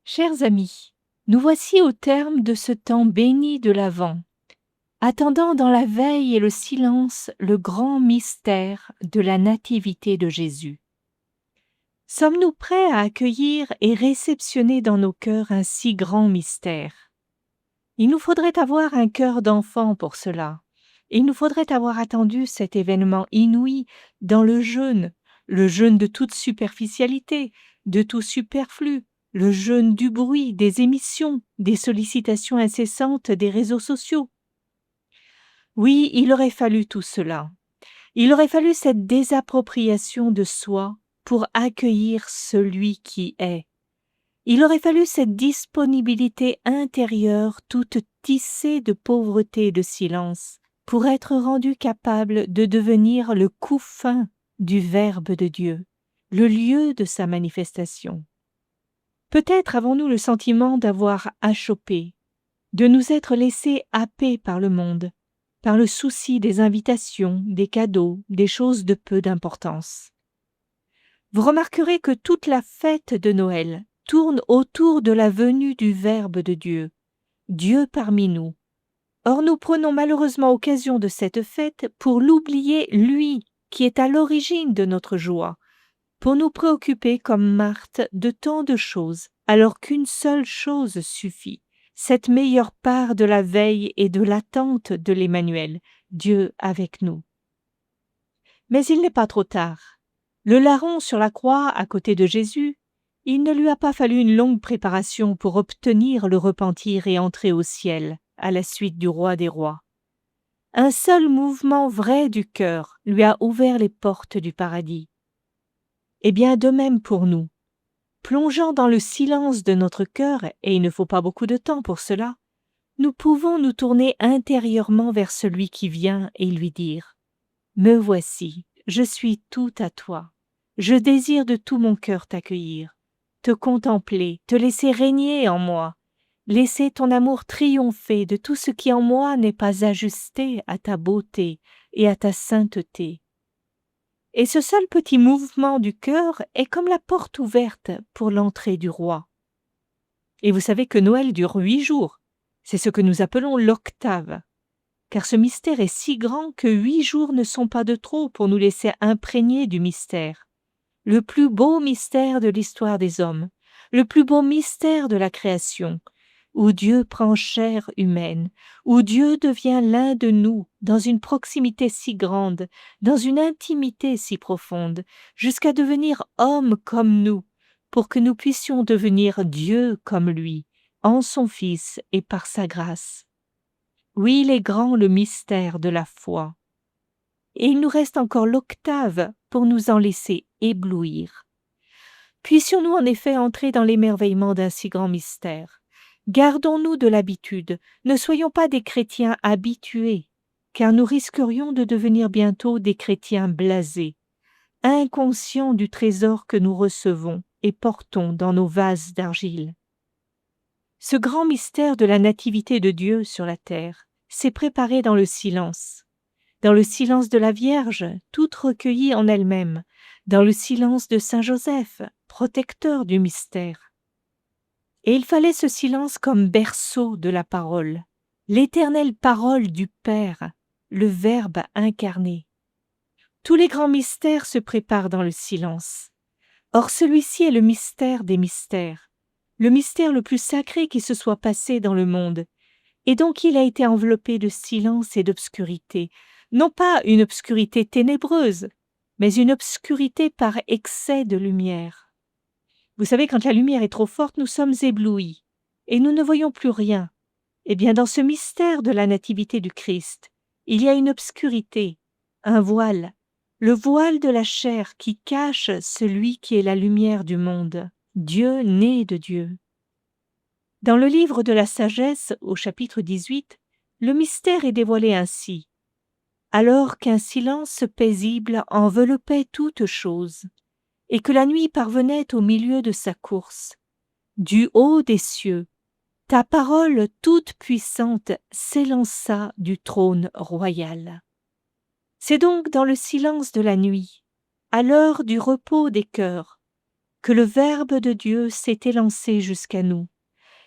Chers amis, nous voici au terme de ce temps béni de l'Avent, attendant dans la veille et le silence le grand mystère de la nativité de Jésus. Sommes-nous prêts à accueillir et réceptionner dans nos cœurs un si grand mystère? Il nous faudrait avoir un cœur d'enfant pour cela. Il nous faudrait avoir attendu cet événement inouï dans le jeûne de toute superficialité, de tout superflu, le jeûne du bruit, des émissions, des sollicitations incessantes des réseaux sociaux. Oui, il aurait fallu tout cela. Il aurait fallu cette désappropriation de soi pour accueillir celui qui est. Il aurait fallu cette disponibilité intérieure toute tissée de pauvreté et de silence pour être rendu capable de devenir le couffin du Verbe de Dieu, le lieu de sa manifestation. Peut-être avons-nous le sentiment d'avoir achoppé, de nous être laissés happer par le monde, par le souci des invitations, des cadeaux, des choses de peu d'importance. Vous remarquerez que toute la fête de Noël tourne autour de la venue du Verbe de Dieu, Dieu parmi nous. Or nous prenons malheureusement occasion de cette fête pour l'oublier lui qui est à l'origine de notre joie, pour nous préoccuper comme Marthe de tant de choses, alors qu'une seule chose suffit, cette meilleure part de la veille et de l'attente de l'Emmanuel, Dieu avec nous. Mais il n'est pas trop tard. Le larron sur la croix à côté de Jésus, il ne lui a pas fallu une longue préparation pour obtenir le repentir et entrer au ciel, à la suite du roi des rois. Un seul mouvement vrai du cœur lui a ouvert les portes du paradis. Et bien de même pour nous. Plongeant dans le silence de notre cœur, et il ne faut pas beaucoup de temps pour cela, nous pouvons nous tourner intérieurement vers celui qui vient et lui dire « Me voici, je suis tout à toi. Je désire de tout mon cœur t'accueillir, te contempler, te laisser régner en moi, laisser ton amour triompher de tout ce qui en moi n'est pas ajusté à ta beauté et à ta sainteté. » Et ce seul petit mouvement du cœur est comme la porte ouverte pour l'entrée du roi. Et vous savez que Noël dure 8 jours. C'est ce que nous appelons l'octave. Car ce mystère est si grand que 8 jours ne sont pas de trop pour nous laisser imprégner du mystère. Le plus beau mystère de l'histoire des hommes, le plus beau mystère de la création, où Dieu prend chair humaine, où Dieu devient l'un de nous dans une proximité si grande, dans une intimité si profonde, jusqu'à devenir homme comme nous, pour que nous puissions devenir Dieu comme lui, en son Fils et par sa grâce. Oui, il est grand le mystère de la foi. Et il nous reste encore l'octave pour nous en laisser éblouir. Puissions-nous en effet entrer dans l'émerveillement d'un si grand mystère. Gardons-nous de l'habitude, ne soyons pas des chrétiens habitués, car nous risquerions de devenir bientôt des chrétiens blasés, inconscients du trésor que nous recevons et portons dans nos vases d'argile. Ce grand mystère de la nativité de Dieu sur la terre s'est préparé dans le silence de la Vierge, toute recueillie en elle-même, dans le silence de Saint Joseph, protecteur du mystère. Et il fallait ce silence comme berceau de la parole, l'éternelle parole du Père, le Verbe incarné. Tous les grands mystères se préparent dans le silence. Or celui-ci est le mystère des mystères, le mystère le plus sacré qui se soit passé dans le monde, et donc il a été enveloppé de silence et d'obscurité, non pas une obscurité ténébreuse, mais une obscurité par excès de lumière. Vous savez, quand la lumière est trop forte, nous sommes éblouis, et nous ne voyons plus rien. Eh bien, dans ce mystère de la nativité du Christ, il y a une obscurité, un voile, le voile de la chair qui cache celui qui est la lumière du monde, Dieu né de Dieu. Dans le livre de la sagesse, au chapitre 18, le mystère est dévoilé ainsi. Alors qu'un silence paisible enveloppait toute chose, et que la nuit parvenait au milieu de sa course, du haut des cieux, ta parole toute puissante s'élança du trône royal. C'est donc dans le silence de la nuit, à l'heure du repos des cœurs, que le Verbe de Dieu s'est élancé jusqu'à nous.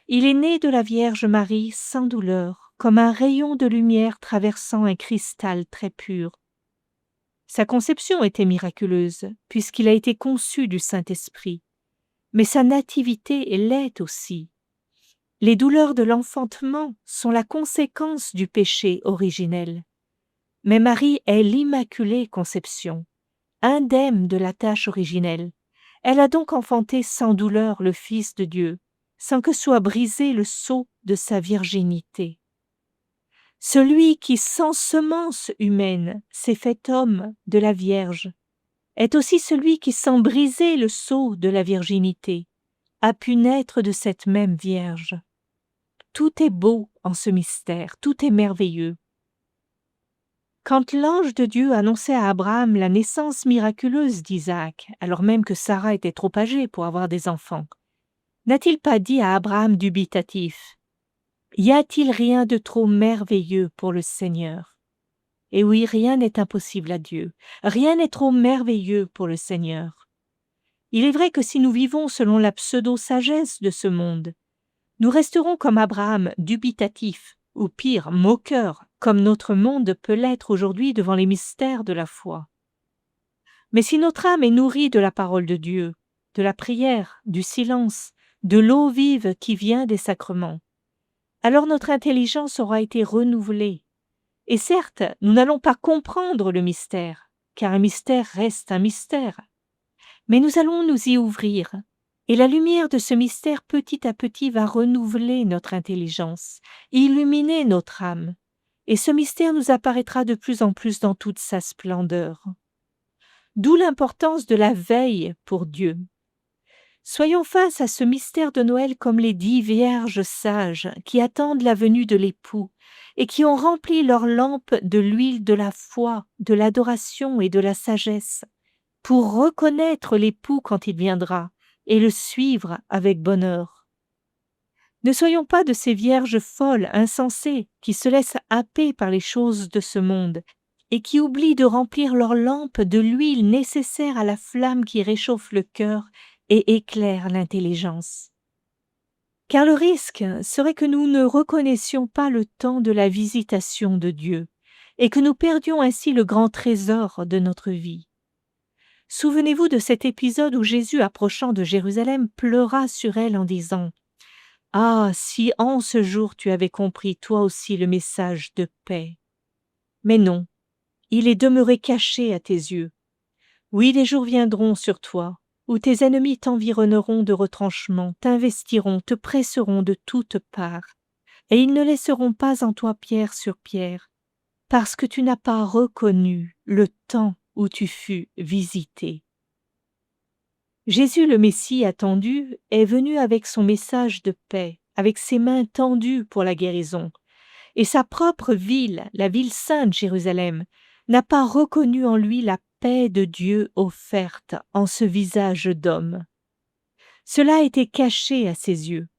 Il est né de la Vierge Marie sans douleur, comme un rayon de lumière traversant un cristal très pur. Sa conception était miraculeuse, puisqu'il a été conçu du Saint-Esprit, mais sa nativité l'est aussi. Les douleurs de l'enfantement sont la conséquence du péché originel. Mais Marie est l'Immaculée Conception, indemne de la tâche originelle. Elle a donc enfanté sans douleur le Fils de Dieu, sans que soit brisé le sceau de sa virginité. Celui qui, sans semence humaine, s'est fait homme de la Vierge, est aussi celui qui, sans briser le sceau de la virginité, a pu naître de cette même Vierge. Tout est beau en ce mystère, tout est merveilleux. Quand l'ange de Dieu annonçait à Abraham la naissance miraculeuse d'Isaac, alors même que Sarah était trop âgée pour avoir des enfants, n'a-t-il pas dit à Abraham dubitatif : « Y a-t-il rien de trop merveilleux pour le Seigneur ?» Et oui, rien n'est impossible à Dieu, rien n'est trop merveilleux pour le Seigneur. Il est vrai que si nous vivons selon la pseudo-sagesse de ce monde, nous resterons comme Abraham dubitatifs, ou pire, moqueurs, comme notre monde peut l'être aujourd'hui devant les mystères de la foi. Mais si notre âme est nourrie de la parole de Dieu, de la prière, du silence, de l'eau vive qui vient des sacrements, alors notre intelligence aura été renouvelée. Et certes, nous n'allons pas comprendre le mystère, car un mystère reste un mystère. Mais nous allons nous y ouvrir, et la lumière de ce mystère petit à petit va renouveler notre intelligence, illuminer notre âme, et ce mystère nous apparaîtra de plus en plus dans toute sa splendeur. D'où l'importance de la veille pour Dieu. Soyons face à ce mystère de Noël comme les 10 vierges sages qui attendent la venue de l'époux et qui ont rempli leurs lampes de l'huile de la foi, de l'adoration et de la sagesse, pour reconnaître l'époux quand il viendra et le suivre avec bonheur. Ne soyons pas de ces vierges folles, insensées, qui se laissent happer par les choses de ce monde et qui oublient de remplir leurs lampes de l'huile nécessaire à la flamme qui réchauffe le cœur et éclaire l'intelligence. Car le risque serait que nous ne reconnaissions pas le temps de la visitation de Dieu et que nous perdions ainsi le grand trésor de notre vie. Souvenez-vous de cet épisode où Jésus, approchant de Jérusalem, pleura sur elle en disant : « Ah, si en ce jour tu avais compris toi aussi le message de paix ! Mais non, il est demeuré caché à tes yeux. Oui, les jours viendront sur toi, où tes ennemis t'environneront de retranchements, t'investiront, te presseront de toutes parts, et ils ne laisseront pas en toi pierre sur pierre, parce que tu n'as pas reconnu le temps où tu fus visité. » Jésus le Messie attendu est venu avec son message de paix, avec ses mains tendues pour la guérison, et sa propre ville, la ville sainte Jérusalem, n'a pas reconnu en lui la paix de Dieu offerte en ce visage d'homme. Cela a été caché à ses yeux,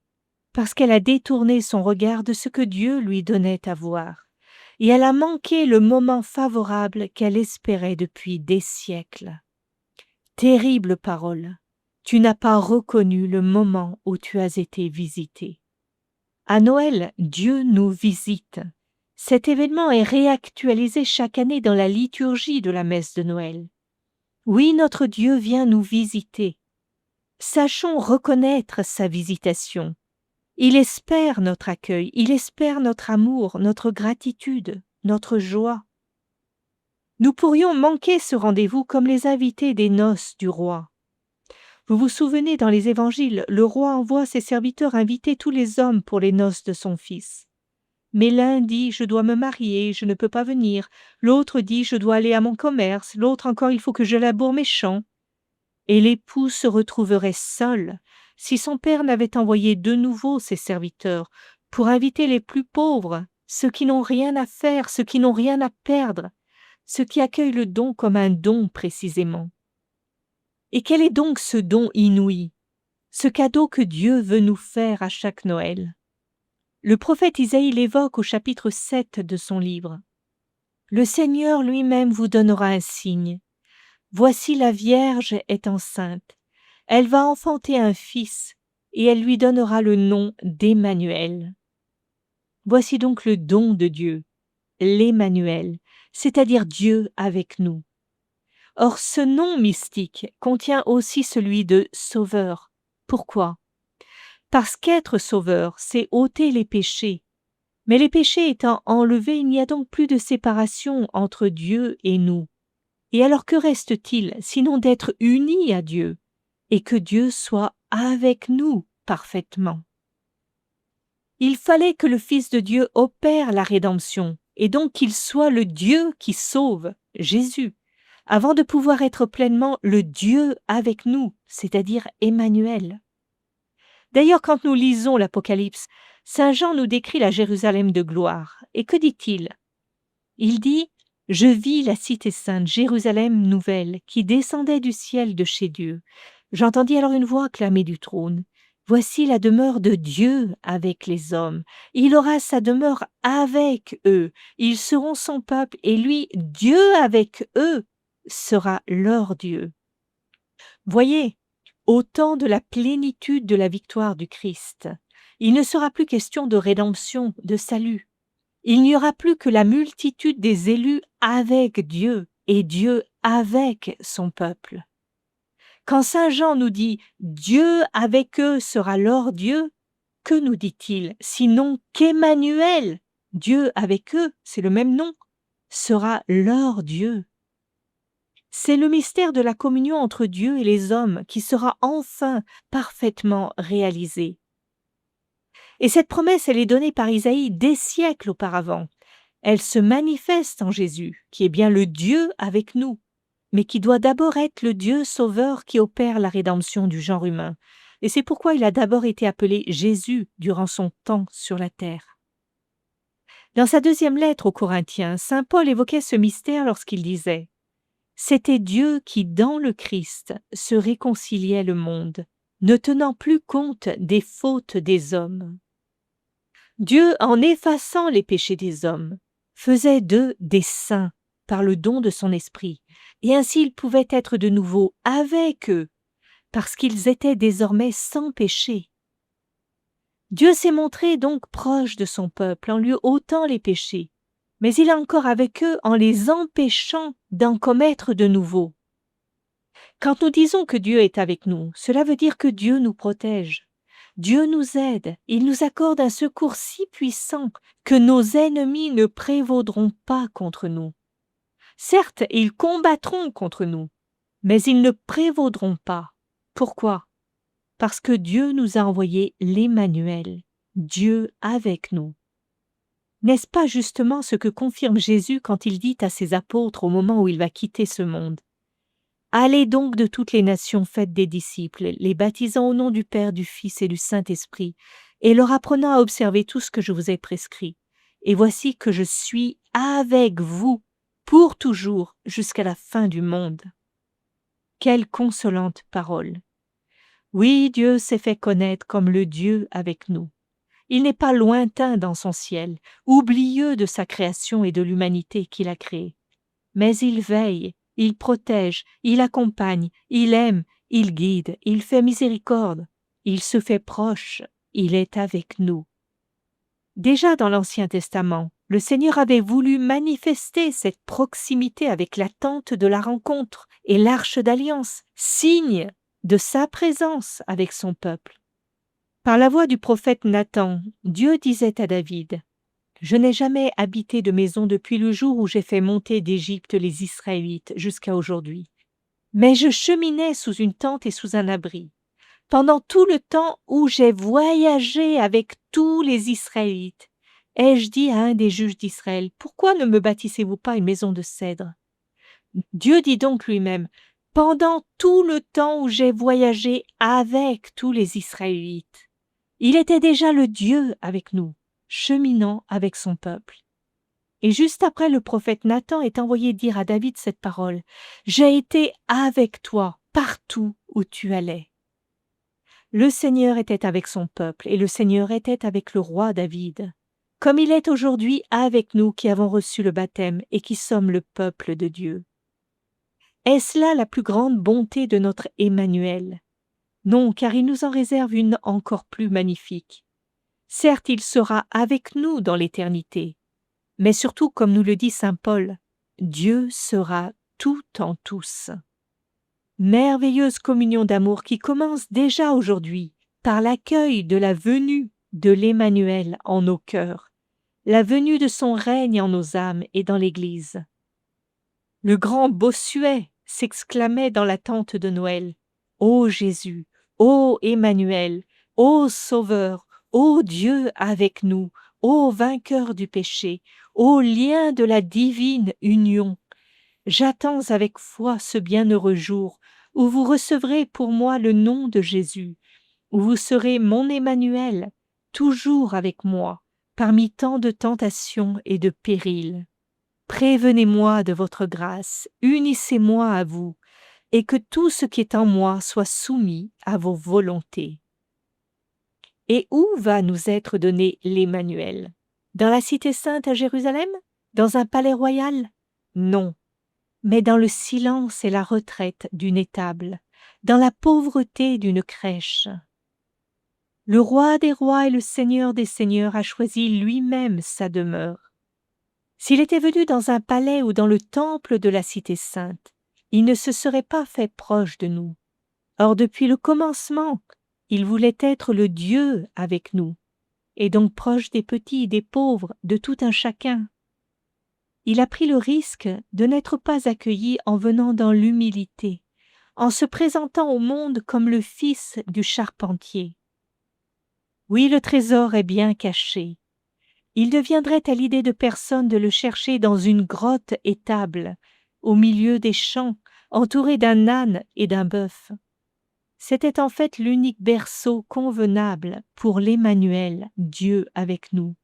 parce qu'elle a détourné son regard de ce que Dieu lui donnait à voir, et elle a manqué le moment favorable qu'elle espérait depuis des siècles. Terrible parole, tu n'as pas reconnu le moment où tu as été visité. À Noël, Dieu nous visite. Cet événement est réactualisé chaque année dans la liturgie de la messe de Noël. Oui, notre Dieu vient nous visiter. Sachons reconnaître sa visitation. Il espère notre accueil, il espère notre amour, notre gratitude, notre joie. Nous pourrions manquer ce rendez-vous comme les invités des noces du roi. Vous vous souvenez, dans les évangiles, le roi envoie ses serviteurs inviter tous les hommes pour les noces de son fils. Mais l'un dit « je dois me marier, je ne peux pas venir », l'autre dit « je dois aller à mon commerce », l'autre encore « il faut que je laboure mes champs ». Et l'époux se retrouverait seul si son père n'avait envoyé de nouveau ses serviteurs pour inviter les plus pauvres, ceux qui n'ont rien à faire, ceux qui n'ont rien à perdre, ceux qui accueillent le don comme un don précisément. Et quel est donc ce don inouï, ce cadeau que Dieu veut nous faire à chaque Noël ? Le prophète Isaïe l'évoque au chapitre 7 de son livre. « Le Seigneur lui-même vous donnera un signe. Voici la Vierge est enceinte. Elle va enfanter un fils, et elle lui donnera le nom d'Emmanuel. Voici donc le don de Dieu, l'Emmanuel, c'est-à-dire Dieu avec nous. Or, ce nom mystique contient aussi celui de Sauveur. Pourquoi? Parce qu'être sauveur, c'est ôter les péchés. Mais les péchés étant enlevés, il n'y a donc plus de séparation entre Dieu et nous. Et alors que reste-t-il sinon d'être unis à Dieu et que Dieu soit avec nous parfaitement? Il fallait que le Fils de Dieu opère la rédemption et donc qu'il soit le Dieu qui sauve, Jésus, avant de pouvoir être pleinement le Dieu avec nous, c'est-à-dire Emmanuel. D'ailleurs, quand nous lisons l'Apocalypse, Saint Jean nous décrit la Jérusalem de gloire. Et que dit-il? Il dit « Je vis la cité sainte, Jérusalem nouvelle, qui descendait du ciel de chez Dieu. J'entendis alors une voix clamer du trône. Voici la demeure de Dieu avec les hommes. Il aura sa demeure avec eux. Ils seront son peuple, et lui, Dieu avec eux, sera leur Dieu. » Voyez, au temps de la plénitude de la victoire du Christ, il ne sera plus question de rédemption, de salut. Il n'y aura plus que la multitude des élus avec Dieu et Dieu avec son peuple. Quand Saint Jean nous dit « Dieu avec eux sera leur Dieu », que nous dit-il sinon qu'Emmanuel, Dieu avec eux, c'est le même nom, sera leur Dieu. C'est le mystère de la communion entre Dieu et les hommes qui sera enfin parfaitement réalisé. Et cette promesse, elle est donnée par Isaïe des siècles auparavant. Elle se manifeste en Jésus, qui est bien le Dieu avec nous, mais qui doit d'abord être le Dieu sauveur qui opère la rédemption du genre humain. Et c'est pourquoi il a d'abord été appelé Jésus durant son temps sur la terre. Dans sa deuxième lettre aux Corinthiens, saint Paul évoquait ce mystère lorsqu'il disait « C'était Dieu qui, dans le Christ, se réconciliait le monde, ne tenant plus compte des fautes des hommes. Dieu, en effaçant les péchés des hommes, faisait d'eux des saints par le don de son esprit, et ainsi ils pouvaient être de nouveau avec eux, parce qu'ils étaient désormais sans péché. Dieu s'est montré donc proche de son peuple en lui ôtant les péchés, mais il est encore avec eux en les empêchant d'en commettre de nouveaux. Quand nous disons que Dieu est avec nous, cela veut dire que Dieu nous protège. Dieu nous aide, il nous accorde un secours si puissant que nos ennemis ne prévaudront pas contre nous. Certes, ils combattront contre nous, mais ils ne prévaudront pas. Pourquoi? Parce que Dieu nous a envoyé l'Emmanuel, Dieu avec nous. N'est-ce pas justement ce que confirme Jésus quand il dit à ses apôtres au moment où il va quitter ce monde? Allez donc de toutes les nations, faites des disciples, les baptisant au nom du Père, du Fils et du Saint-Esprit, et leur apprenant à observer tout ce que je vous ai prescrit. Et voici que je suis avec vous pour toujours jusqu'à la fin du monde. Quelle consolante parole! Oui, Dieu s'est fait connaître comme le Dieu avec nous. Il n'est pas lointain dans son ciel, oublieux de sa création et de l'humanité qu'il a créée. Mais il veille, il protège, il accompagne, il aime, il guide, il fait miséricorde, il se fait proche, il est avec nous. Déjà dans l'Ancien Testament, le Seigneur avait voulu manifester cette proximité avec la tente de la rencontre et l'arche d'alliance, signe de sa présence avec son peuple. Par la voix du prophète Nathan, Dieu disait à David « Je n'ai jamais habité de maison depuis le jour où j'ai fait monter d'Égypte les Israélites jusqu'à aujourd'hui. Mais je cheminais sous une tente et sous un abri, pendant tout le temps où j'ai voyagé avec tous les Israélites. Ai-je dit à un des juges d'Israël, « Pourquoi ne me bâtissez-vous pas une maison de cèdre ?» Dieu dit donc lui-même, « Pendant tout le temps où j'ai voyagé avec tous les Israélites. » Il était déjà le Dieu avec nous, cheminant avec son peuple. Et juste après, le prophète Nathan est envoyé dire à David cette parole « J'ai été avec toi partout où tu allais. » Le Seigneur était avec son peuple et le Seigneur était avec le roi David, comme il est aujourd'hui avec nous qui avons reçu le baptême et qui sommes le peuple de Dieu. Est-ce là la plus grande bonté de notre Emmanuel? Non, car il nous en réserve une encore plus magnifique. Certes, il sera avec nous dans l'éternité, mais surtout, comme nous le dit saint Paul, Dieu sera tout en tous. Merveilleuse communion d'amour qui commence déjà aujourd'hui par l'accueil de la venue de l'Emmanuel en nos cœurs, la venue de son règne en nos âmes et dans l'Église. Le grand Bossuet s'exclamait dans l'attente de Noël: « Ô Jésus, ô Emmanuel, ô Sauveur, ô Dieu avec nous, ô vainqueur du péché, ô lien de la divine union. J'attends avec foi ce bienheureux jour où vous recevrez pour moi le nom de Jésus, où vous serez mon Emmanuel, toujours avec moi, parmi tant de tentations et de périls. Prévenez-moi de votre grâce, unissez-moi à vous, et que tout ce qui est en moi soit soumis à vos volontés. » Et où va nous être donné l'Emmanuel? Dans la cité sainte à Jérusalem? Dans un palais royal? Non, mais dans le silence et la retraite d'une étable, dans la pauvreté d'une crèche. Le roi des rois et le seigneur des seigneurs a choisi lui-même sa demeure. S'il était venu dans un palais ou dans le temple de la cité sainte, il ne se serait pas fait proche de nous. Or, depuis le commencement, il voulait être le Dieu avec nous, et donc proche des petits, des pauvres, de tout un chacun. Il a pris le risque de n'être pas accueilli en venant dans l'humilité, en se présentant au monde comme le fils du charpentier. Oui, le trésor est bien caché. Il deviendrait à l'idée de personne de le chercher dans une grotte étable, au milieu des champs, entouré d'un âne et d'un bœuf. C'était en fait l'unique berceau convenable pour l'Emmanuel, Dieu avec nous.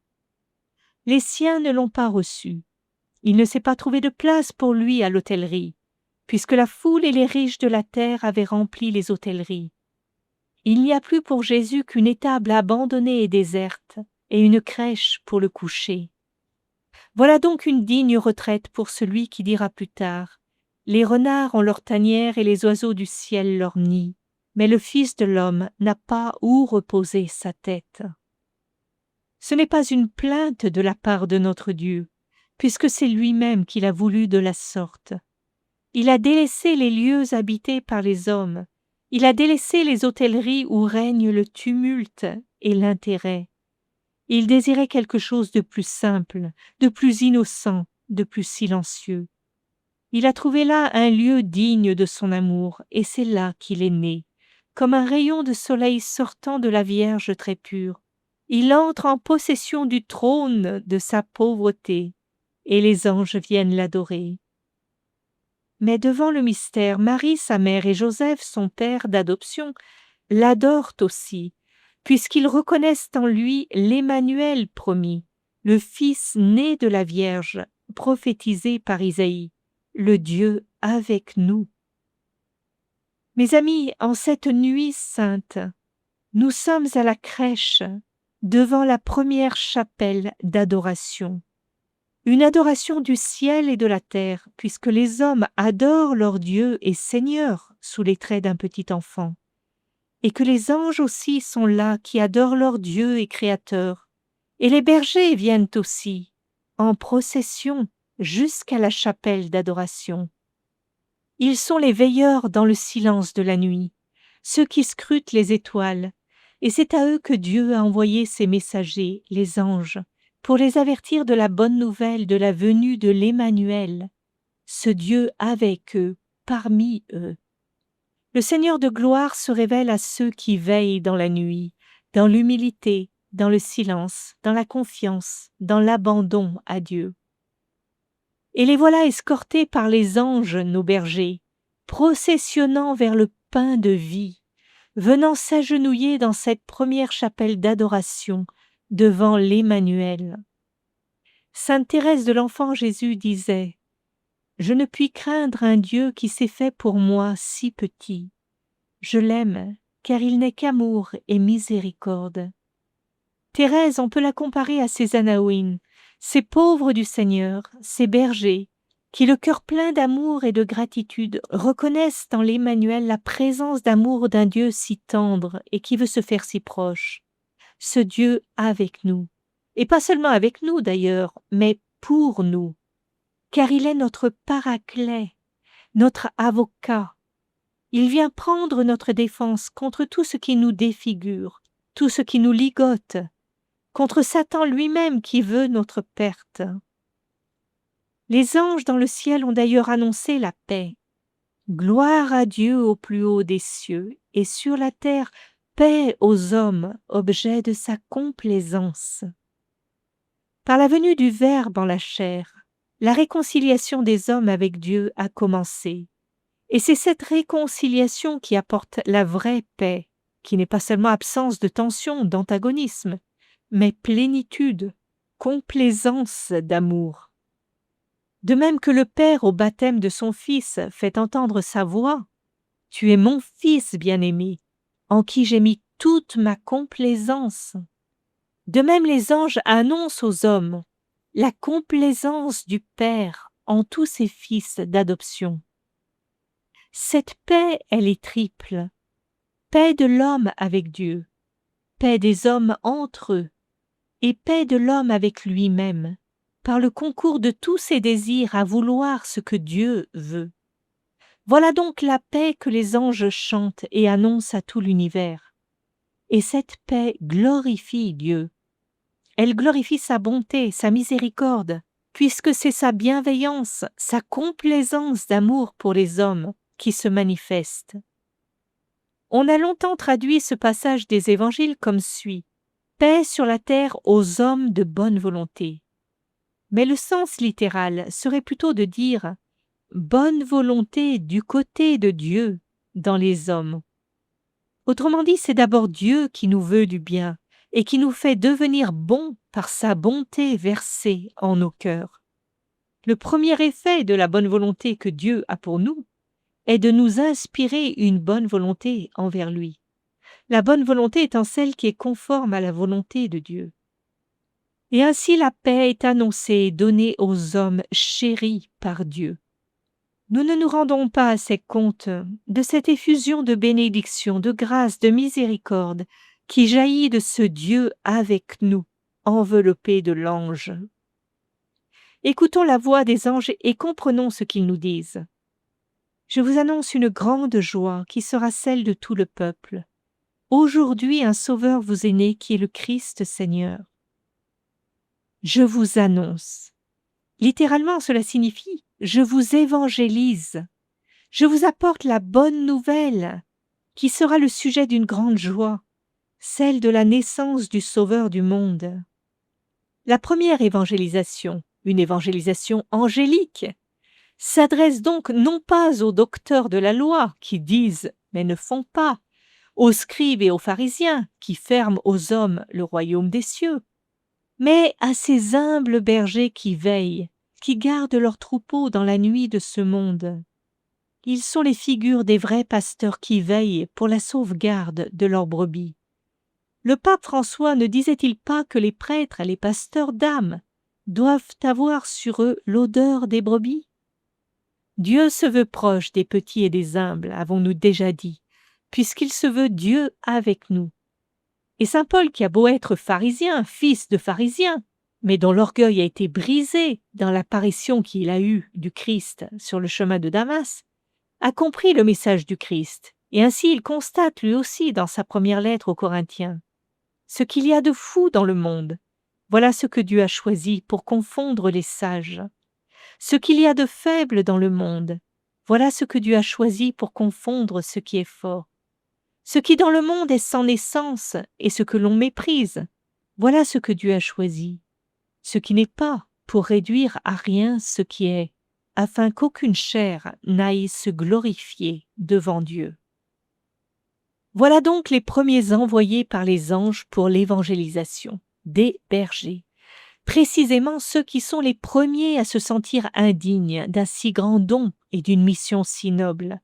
Les siens ne l'ont pas reçu. Il ne s'est pas trouvé de place pour lui à l'hôtellerie, puisque la foule et les riches de la terre avaient rempli les hôtelleries. Il n'y a plus pour Jésus qu'une étable abandonnée et déserte, et une crèche pour le coucher. Voilà donc une digne retraite pour celui qui dira plus tard: « Les renards ont leur tanière et les oiseaux du ciel leur nid, mais le Fils de l'homme n'a pas où reposer sa tête. » Ce n'est pas une plainte de la part de notre Dieu, puisque c'est lui-même qui l'a voulu de la sorte. Il a délaissé les lieux habités par les hommes, il a délaissé les hôtelleries où règne le tumulte et l'intérêt. Il désirait quelque chose de plus simple, de plus innocent, de plus silencieux. Il a trouvé là un lieu digne de son amour, et c'est là qu'il est né, comme un rayon de soleil sortant de la Vierge très pure. Il entre en possession du trône de sa pauvreté, et les anges viennent l'adorer. Mais devant le mystère, Marie, sa mère, et Joseph, son père d'adoption, l'adorent aussi, puisqu'ils reconnaissent en lui l'Emmanuel promis, le Fils né de la Vierge, prophétisé par Isaïe, le Dieu avec nous. Mes amis, en cette nuit sainte, nous sommes à la crèche, devant la première chapelle d'adoration. Une adoration du ciel et de la terre, puisque les hommes adorent leur Dieu et Seigneur sous les traits d'un petit enfant, et que les anges aussi sont là qui adorent leur Dieu et Créateur, et les bergers viennent aussi, en procession jusqu'à la chapelle d'adoration. Ils sont les veilleurs dans le silence de la nuit, ceux qui scrutent les étoiles, et c'est à eux que Dieu a envoyé ses messagers, les anges, pour les avertir de la bonne nouvelle de la venue de l'Emmanuel, ce Dieu avec eux, parmi eux. Le Seigneur de gloire se révèle à ceux qui veillent dans la nuit, dans l'humilité, dans le silence, dans la confiance, dans l'abandon à Dieu. Et les voilà escortés par les anges, nos bergers, processionnant vers le pain de vie, venant s'agenouiller dans cette première chapelle d'adoration devant l'Emmanuel. Sainte Thérèse de l'Enfant Jésus disait: « Je ne puis craindre un Dieu qui s'est fait pour moi si petit. Je l'aime, car il n'est qu'amour et miséricorde. » Thérèse, on peut la comparer à ces Anaouines, ces pauvres du Seigneur, ces bergers, qui le cœur plein d'amour et de gratitude reconnaissent en l'Emmanuel la présence d'amour d'un Dieu si tendre et qui veut se faire si proche. Ce Dieu avec nous, et pas seulement avec nous d'ailleurs, mais pour nous, car il est notre paraclet, notre avocat. Il vient prendre notre défense contre tout ce qui nous défigure, tout ce qui nous ligote, contre Satan lui-même qui veut notre perte. Les anges dans le ciel ont d'ailleurs annoncé la paix. Gloire à Dieu au plus haut des cieux, et sur la terre, paix aux hommes, objet de sa complaisance. Par la venue du Verbe en la chair, la réconciliation des hommes avec Dieu a commencé. Et c'est cette réconciliation qui apporte la vraie paix, qui n'est pas seulement absence de tension, d'antagonisme, mais plénitude, complaisance d'amour. De même que le Père au baptême de son Fils fait entendre sa voix, « Tu es mon Fils bien-aimé, en qui j'ai mis toute ma complaisance. » De même les anges annoncent aux hommes la complaisance du Père en tous ses fils d'adoption. Cette paix, elle est triple. Paix de l'homme avec Dieu, paix des hommes entre eux, et paix de l'homme avec lui-même, par le concours de tous ses désirs à vouloir ce que Dieu veut. Voilà donc la paix que les anges chantent et annoncent à tout l'univers. Et cette paix glorifie Dieu. Elle glorifie sa bonté, sa miséricorde, puisque c'est sa bienveillance, sa complaisance d'amour pour les hommes qui se manifeste. On a longtemps traduit ce passage des évangiles comme suit: « Paix sur la terre aux hommes de bonne volonté ». Mais le sens littéral serait plutôt de dire « bonne volonté du côté de Dieu dans les hommes ». Autrement dit, c'est d'abord Dieu qui nous veut du bien et qui nous fait devenir bons par sa bonté versée en nos cœurs. Le premier effet de la bonne volonté que Dieu a pour nous est de nous inspirer une bonne volonté envers lui. La bonne volonté étant celle qui est conforme à la volonté de Dieu. Et ainsi la paix est annoncée et donnée aux hommes chéris par Dieu. Nous ne nous rendons pas assez compte de cette effusion de bénédiction, de grâce, de miséricorde qui jaillit de ce Dieu avec nous, enveloppé de l'ange. Écoutons la voix des anges et comprenons ce qu'ils nous disent. Je vous annonce une grande joie qui sera celle de tout le peuple. Aujourd'hui, un Sauveur vous est né qui est le Christ Seigneur. Je vous annonce. Littéralement, cela signifie « je vous évangélise ». Je vous apporte la bonne nouvelle qui sera le sujet d'une grande joie, celle de la naissance du Sauveur du monde. La première évangélisation, une évangélisation angélique, s'adresse donc non pas aux docteurs de la loi qui disent mais ne font pas, aux scribes et aux pharisiens qui ferment aux hommes le royaume des cieux, mais à ces humbles bergers qui veillent, qui gardent leurs troupeaux dans la nuit de ce monde. Ils sont les figures des vrais pasteurs qui veillent pour la sauvegarde de leurs brebis. Le pape François ne disait-il pas que les prêtres, les pasteurs d'âmes, doivent avoir sur eux l'odeur des brebis? Dieu se veut proche des petits et des humbles, avons-nous déjà dit, puisqu'il se veut Dieu avec nous. Et saint Paul, qui a beau être pharisien, fils de pharisien, mais dont l'orgueil a été brisé dans l'apparition qu'il a eue du Christ sur le chemin de Damas, a compris le message du Christ, et ainsi il constate lui aussi dans sa première lettre aux Corinthiens. Ce qu'il y a de fou dans le monde, voilà ce que Dieu a choisi pour confondre les sages. Ce qu'il y a de faible dans le monde, voilà ce que Dieu a choisi pour confondre ce qui est fort. Ce qui dans le monde est sans naissance et ce que l'on méprise, voilà ce que Dieu a choisi. Ce qui n'est pas pour réduire à rien ce qui est, afin qu'aucune chair n'aille se glorifier devant Dieu. Voilà donc les premiers envoyés par les anges pour l'évangélisation, des bergers, précisément ceux qui sont les premiers à se sentir indignes d'un si grand don et d'une mission si noble.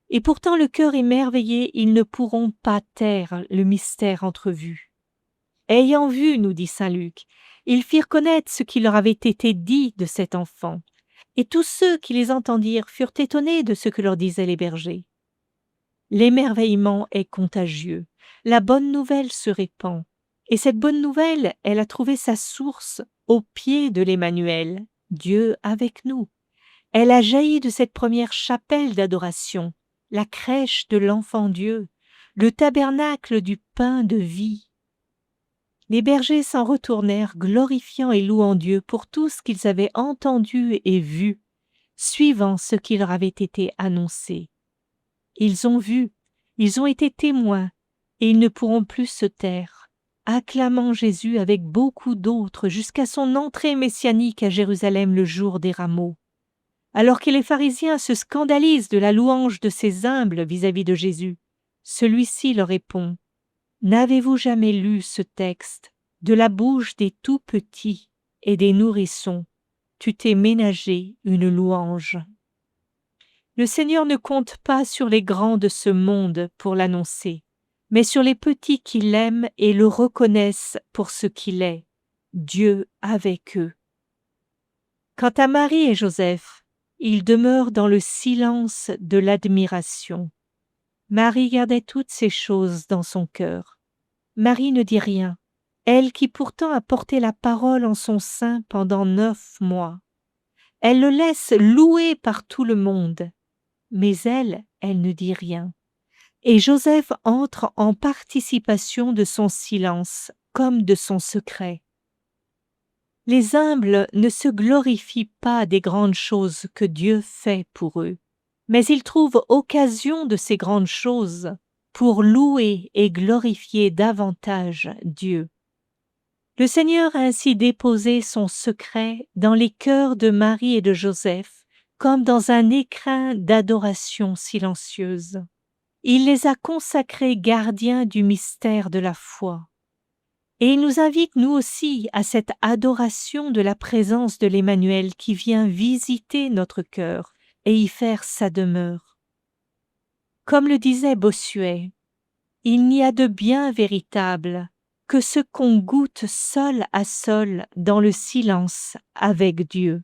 Et pourtant le cœur émerveillé, ils ne pourront pas taire le mystère entrevu. Ayant vu, nous dit saint Luc, ils firent connaître ce qui leur avait été dit de cet enfant. Et tous ceux qui les entendirent furent étonnés de ce que leur disaient les bergers. L'émerveillement est contagieux, la bonne nouvelle se répand, et cette bonne nouvelle, elle a trouvé sa source au pied de l'Emmanuel, Dieu avec nous. Elle a jailli de cette première chapelle d'adoration, la crèche de l'enfant Dieu, le tabernacle du pain de vie. Les bergers s'en retournèrent, glorifiant et louant Dieu pour tout ce qu'ils avaient entendu et vu, suivant ce qui leur avait été annoncé. Ils ont vu, ils ont été témoins, et ils ne pourront plus se taire, acclamant Jésus avec beaucoup d'autres jusqu'à son entrée messianique à Jérusalem le jour des rameaux. Alors que les pharisiens se scandalisent de la louange de ces humbles vis-à-vis de Jésus, celui-ci leur répond « N'avez-vous jamais lu ce texte ? De la bouche des tout-petits et des nourrissons, tu t'es ménagé une louange. » Le Seigneur ne compte pas sur les grands de ce monde pour l'annoncer, mais sur les petits qui l'aiment et le reconnaissent pour ce qu'il est, Dieu avec eux. Quant à Marie et Joseph, ils demeurent dans le silence de l'admiration. Marie gardait toutes ces choses dans son cœur. Marie ne dit rien, elle qui pourtant a porté la parole en son sein pendant 9 mois. Elle le laisse louer par tout le monde, mais elle ne dit rien. Et Joseph entre en participation de son silence, comme de son secret. Les humbles ne se glorifient pas des grandes choses que Dieu fait pour eux, mais ils trouvent occasion de ces grandes choses pour louer et glorifier davantage Dieu. Le Seigneur a ainsi déposé son secret dans les cœurs de Marie et de Joseph, comme dans un écrin d'adoration silencieuse. Il les a consacrés gardiens du mystère de la foi. Et il nous invite nous aussi à cette adoration de la présence de l'Emmanuel qui vient visiter notre cœur et y faire sa demeure. Comme le disait Bossuet, il n'y a de bien véritable que ce qu'on goûte seul à seul dans le silence avec Dieu.